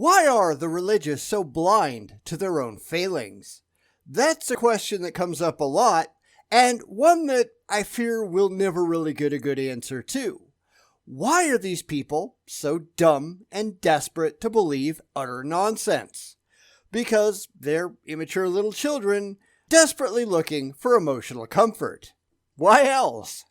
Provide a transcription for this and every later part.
Why are the religious so blind to their own failings? That's a question that comes up a lot, and one that I fear we'll never really get a good answer to. Why are these people so dumb and desperate to believe utter nonsense? Because they're immature little children desperately looking for emotional comfort. Why else?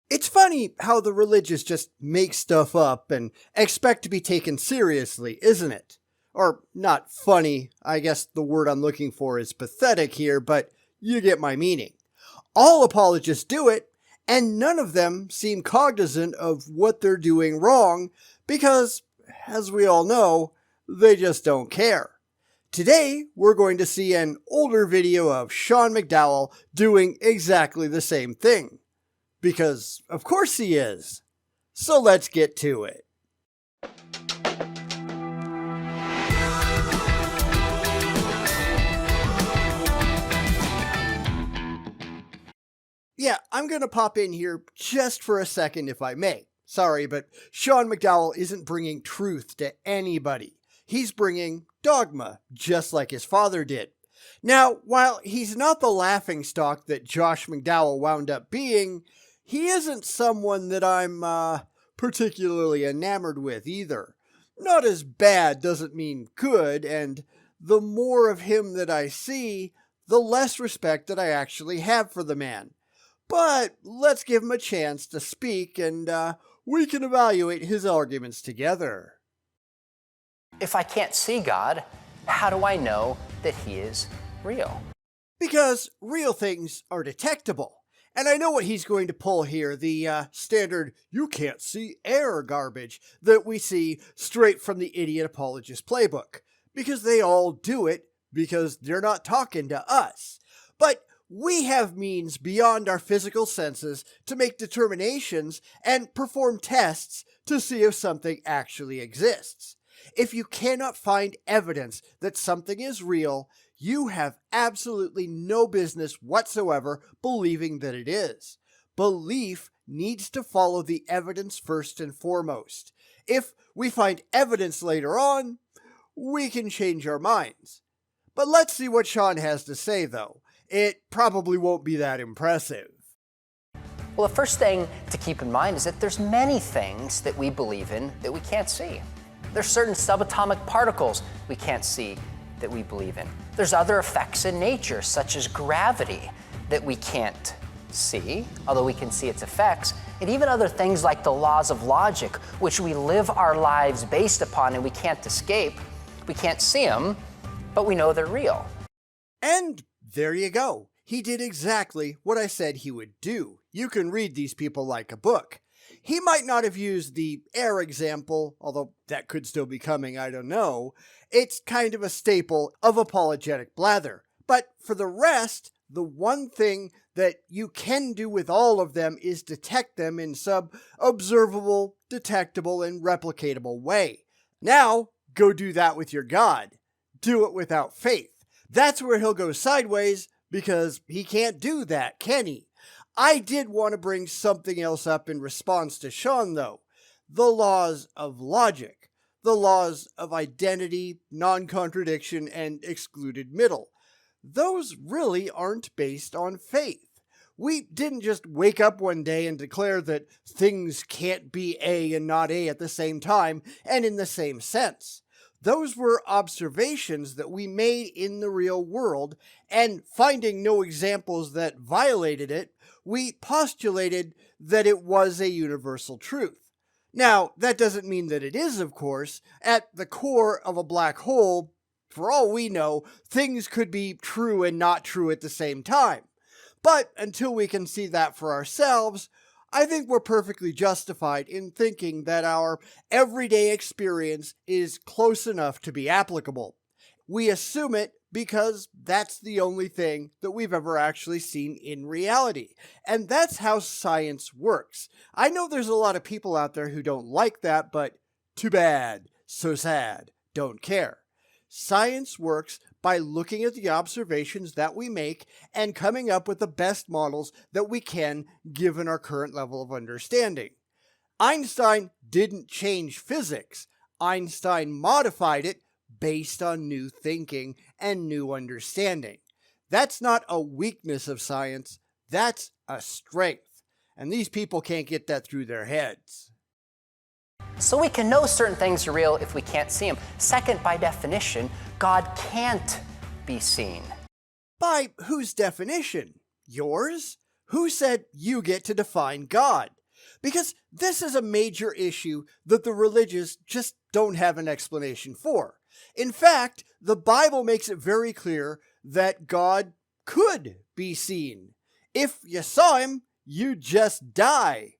It's funny how the religious just make stuff up and expect to be taken seriously, isn't it? Or not funny, I guess the word I'm looking for is pathetic here, but you get my meaning. All apologists do it, and none of them seem cognizant of what they're doing wrong because, as we all know, they just don't care. Today, we're going to see an older video of Sean McDowell doing exactly the same thing. Because, of course he is. So let's get to it. Yeah, I'm going to pop in here just for a second if I may. Sorry, but Sean McDowell isn't bringing truth to anybody. He's bringing dogma, just like his father did. Now, while he's not the laughingstock that Josh McDowell wound up being, he isn't someone that I'm particularly enamored with either. Not as bad doesn't mean good, and the more of him that I see, the less respect that I actually have for the man. But let's give him a chance to speak, and we can evaluate his arguments together. If I can't see God, how do I know that He is real? Because real things are detectable. And I know what he's going to pull here, the standard "you can't see air" garbage that we see straight from the idiot apologist playbook. Because they all do it because they're not talking to us. But we have means beyond our physical senses to make determinations and perform tests to see if something actually exists. If you cannot find evidence that something is real, you have absolutely no business whatsoever believing that it is. Belief needs to follow the evidence first and foremost. If we find evidence later on, we can change our minds. But let's see what Sean has to say, though. It probably won't be that impressive. Well, the first thing to keep in mind is that there's many things that we believe in that we can't see. There's certain subatomic particles we can't see that we believe in. There's other effects in nature, such as gravity, that we can't see, although we can see its effects, and even other things like the laws of logic, which we live our lives based upon and we can't escape. We can't see them, but we know they're real. And there you go. He did exactly what I said he would do. You can read these people like a book. He might not have used the air example, although that could still be coming, I don't know. It's kind of a staple of apologetic blather. But for the rest, the one thing that you can do with all of them is detect them in some observable, detectable, and replicatable way. Now, go do that with your God. Do it without faith. That's where he'll go sideways, because he can't do that, can he? I did want to bring something else up in response to Sean, though. The laws of logic. The laws of identity, non-contradiction, and excluded middle. Those really aren't based on faith. We didn't just wake up one day and declare that things can't be A and not A at the same time and in the same sense. Those were observations that we made in the real world, and finding no examples that violated it, we postulated that it was a universal truth. Now, that doesn't mean that it is, of course. At the core of a black hole, for all we know, things could be true and not true at the same time. But until we can see that for ourselves, I think we're perfectly justified in thinking that our everyday experience is close enough to be applicable. We assume it because that's the only thing that we've ever actually seen in reality. And that's how science works. I know there's a lot of people out there who don't like that, but too bad, so sad, don't care. Science works by looking at the observations that we make and coming up with the best models that we can given our current level of understanding. Einstein didn't change physics. Einstein modified it based on new thinking and new understanding. That's not a weakness of science, that's a strength. And these people can't get that through their heads. So we can know certain things are real if we can't see them. Second, by definition, God can't be seen. By whose definition? Yours? Who said you get to define God? Because this is a major issue that the religious just don't have an explanation for. In fact, the Bible makes it very clear that God could be seen. If you saw him, you'd just die.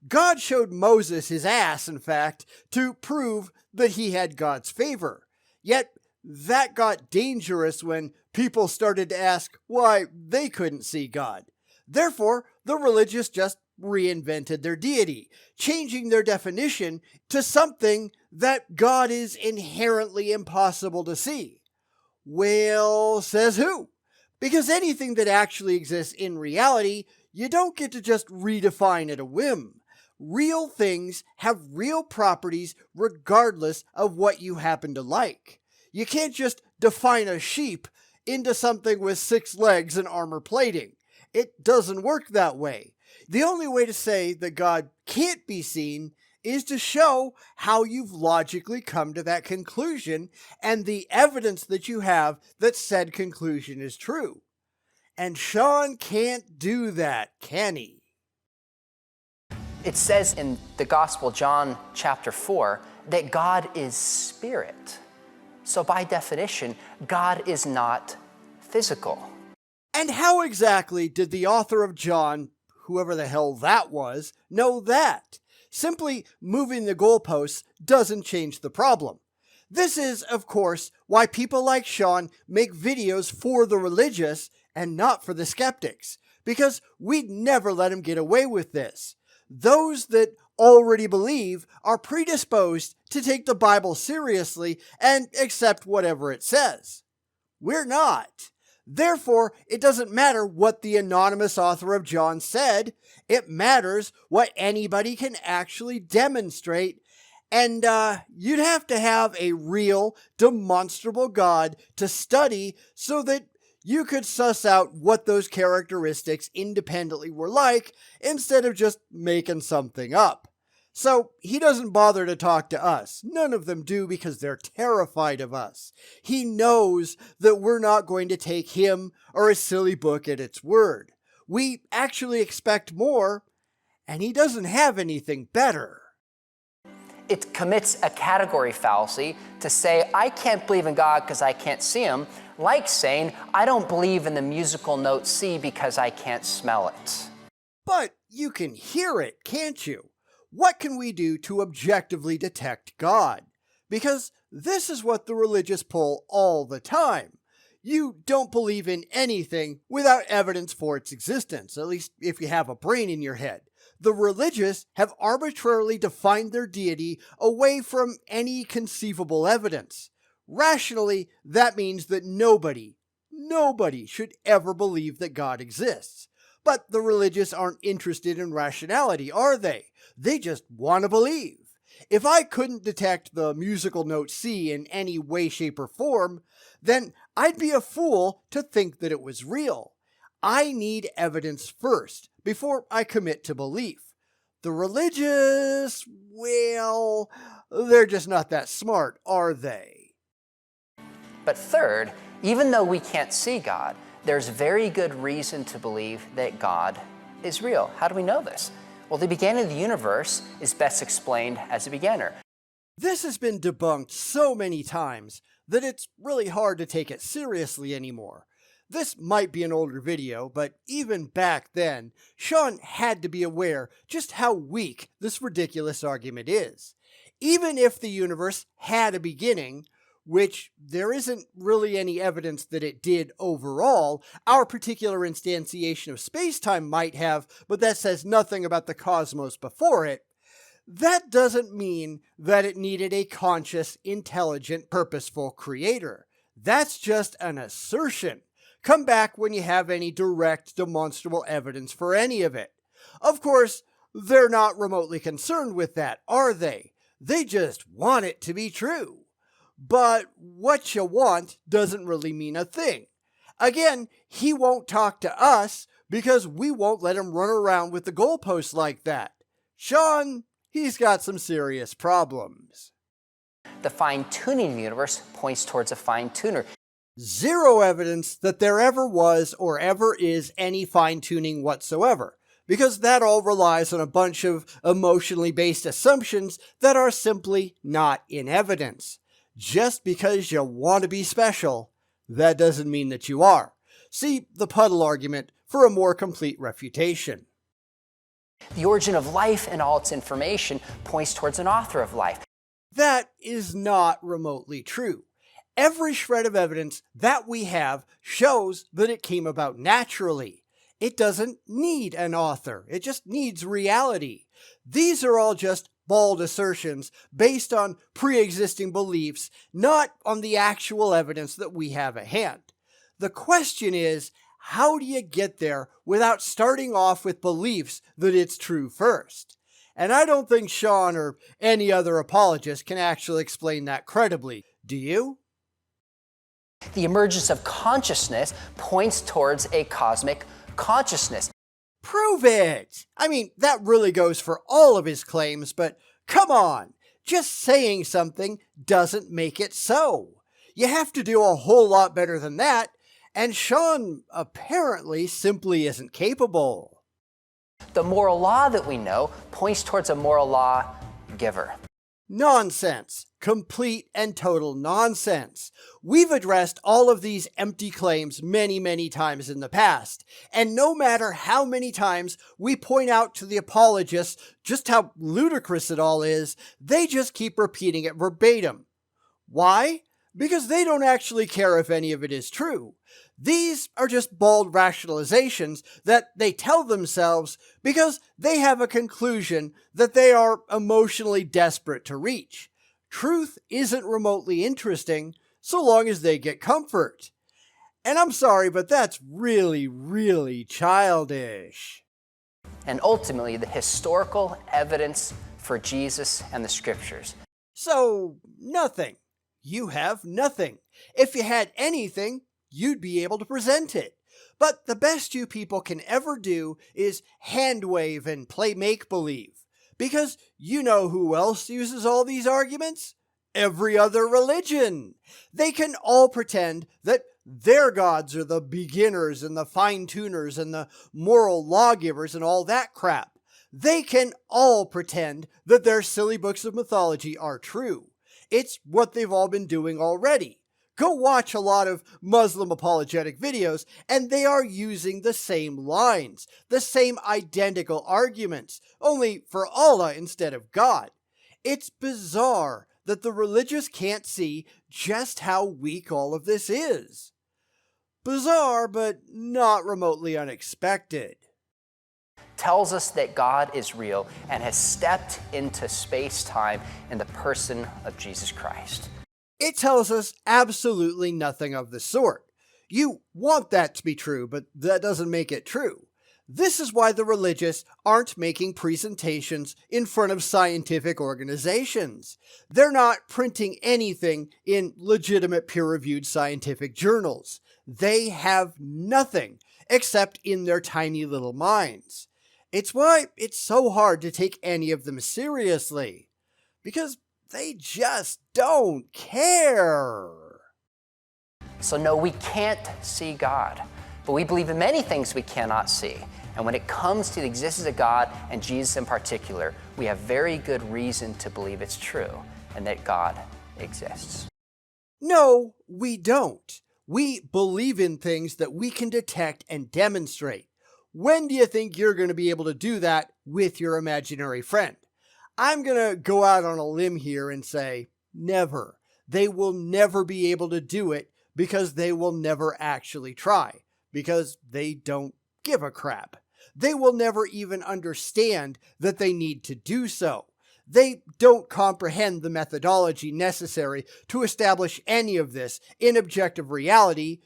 God showed Moses his ass, in fact, to prove that he had God's favor. Yet, that got dangerous when people started to ask why they couldn't see God. Therefore, the religious just reinvented their deity, changing their definition to something that God is inherently impossible to see. Well, says who? Because anything that actually exists in reality, you don't get to just redefine at a whim. Real things have real properties regardless of what you happen to like. You can't just define a sheep into something with 6 legs and armor plating. It doesn't work that way. The only way to say that God can't be seen is to show how you've logically come to that conclusion and the evidence that you have that said conclusion is true. And Sean can't do that, can he? It says in the Gospel, John chapter 4, that God is spirit. So by definition, God is not physical. And how exactly did the author of John, whoever the hell that was, know that? Simply moving the goalposts doesn't change the problem. This is, of course, why people like Sean make videos for the religious and not for the skeptics, because we'd never let him get away with this. Those that already believe are predisposed to take the Bible seriously and accept whatever it says. We're not. Therefore, it doesn't matter what the anonymous author of John said. It matters what anybody can actually demonstrate. And you'd have to have a real, demonstrable God to study so that you could suss out what those characteristics independently were like instead of just making something up. So he doesn't bother to talk to us. None of them do because they're terrified of us. He knows that we're not going to take him or his silly book at its word. We actually expect more, and he doesn't have anything better. It commits a category fallacy to say, I can't believe in God because I can't see him, like saying, I don't believe in the musical note C because I can't smell it. But you can hear it, can't you? What can we do to objectively detect God? Because this is what the religious pull all the time. You don't believe in anything without evidence for its existence, at least if you have a brain in your head. The religious have arbitrarily defined their deity away from any conceivable evidence. Rationally, that means that nobody should ever believe that God exists. But the religious aren't interested in rationality, are they? They just want to believe. If I couldn't detect the musical note C in any way, shape, or form, then I'd be a fool to think that it was real. I need evidence first, before I commit to belief. The religious, well, they're just not that smart, are they? But third, even though we can't see God, there's very good reason to believe that God is real. How do we know this? Well, the beginning of the universe is best explained as a beginner. This has been debunked so many times that it's really hard to take it seriously anymore. This might be an older video, but even back then, Sean had to be aware just how weak this ridiculous argument is. Even if the universe had a beginning, which there isn't really any evidence that it did overall, our particular instantiation of space-time might have, but that says nothing about the cosmos before it, that doesn't mean that it needed a conscious, intelligent, purposeful creator. That's just an assertion. Come back when you have any direct, demonstrable evidence for any of it. Of course, they're not remotely concerned with that, are they? They just want it to be true. But what you want doesn't really mean a thing. Again, he won't talk to us because we won't let him run around with the goalposts like that. Sean, he's got some serious problems. The fine-tuning universe points towards a fine-tuner. Zero evidence that there ever was or ever is any fine-tuning whatsoever, because that all relies on a bunch of emotionally based assumptions that are simply not in evidence. Just because you want to be special, that doesn't mean that you are. See the puddle argument for a more complete refutation. The origin of life and all its information points towards an author of life. That is not remotely true. Every shred of evidence that we have shows that it came about naturally. It doesn't need an author. It just needs reality. These are all just bald assertions based on pre-existing beliefs, not on the actual evidence that we have at hand. The question is, how do you get there without starting off with beliefs that it's true first? And I don't think Sean or any other apologist can actually explain that credibly. Do you? The emergence of consciousness points towards a cosmic consciousness. Prove it! I mean, that really goes for all of his claims, but come on! Just saying something doesn't make it so. You have to do a whole lot better than that, and Sean apparently simply isn't capable. The moral law that we know points towards a moral law giver. Nonsense. Complete and total nonsense. We've addressed all of these empty claims many, many times in the past, and no matter how many times we point out to the apologists just how ludicrous it all is, they just keep repeating it verbatim. Why? Because they don't actually care if any of it is true. These are just bald rationalizations that they tell themselves because they have a conclusion that they are emotionally desperate to reach. Truth isn't remotely interesting so long as they get comfort. And I'm sorry, but that's really, really childish. And ultimately, the historical evidence for Jesus and the scriptures. So, nothing. You have nothing. If you had anything, you'd be able to present it. But the best you people can ever do is hand wave and play make-believe. Because you know who else uses all these arguments? Every other religion. They can all pretend that their gods are the beginners and the fine-tuners and the moral lawgivers and all that crap. They can all pretend that their silly books of mythology are true. It's what they've all been doing already. Go watch a lot of Muslim apologetic videos, and they are using the same lines, the same identical arguments, only for Allah instead of God. It's bizarre that the religious can't see just how weak all of this is. Bizarre, but not remotely unexpected. Tells us that God is real and has stepped into space-time in the person of Jesus Christ. It tells us absolutely nothing of the sort. You want that to be true, but that doesn't make it true. This is why the religious aren't making presentations in front of scientific organizations. They're not printing anything in legitimate peer-reviewed scientific journals. They have nothing except in their tiny little minds. It's why it's so hard to take any of them seriously. Because they just don't care. So no, we can't see God, but we believe in many things we cannot see. And when it comes to the existence of God and Jesus in particular, we have very good reason to believe it's true and that God exists. No, we don't. We believe in things that we can detect and demonstrate. When do you think you're going to be able to do that with your imaginary friend? I'm going to go out on a limb here and say, never. They will never be able to do it because they will never actually try, because they don't give a crap. They will never even understand that they need to do so. They don't comprehend the methodology necessary to establish any of this in objective reality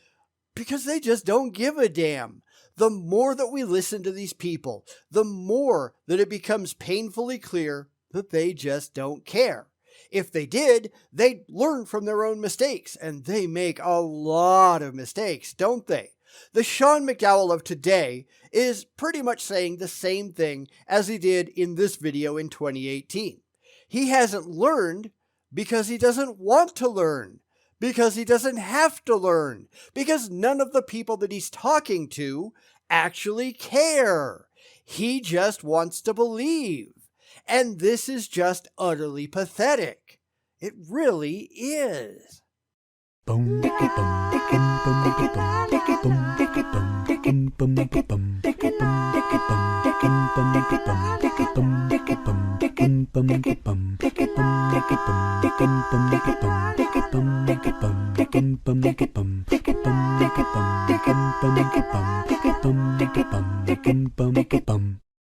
because they just don't give a damn. The more that we listen to these people, the more that it becomes painfully clear that they just don't care. If they did, they'd learn from their own mistakes, and they make a lot of mistakes, don't they? The Sean McDowell of today is pretty much saying the same thing as he did in this video in 2018. He hasn't learned because he doesn't want to learn, because he doesn't have to learn, because none of the people that he's talking to actually care. He just wants to believe. And this is just utterly pathetic. It really is. Bum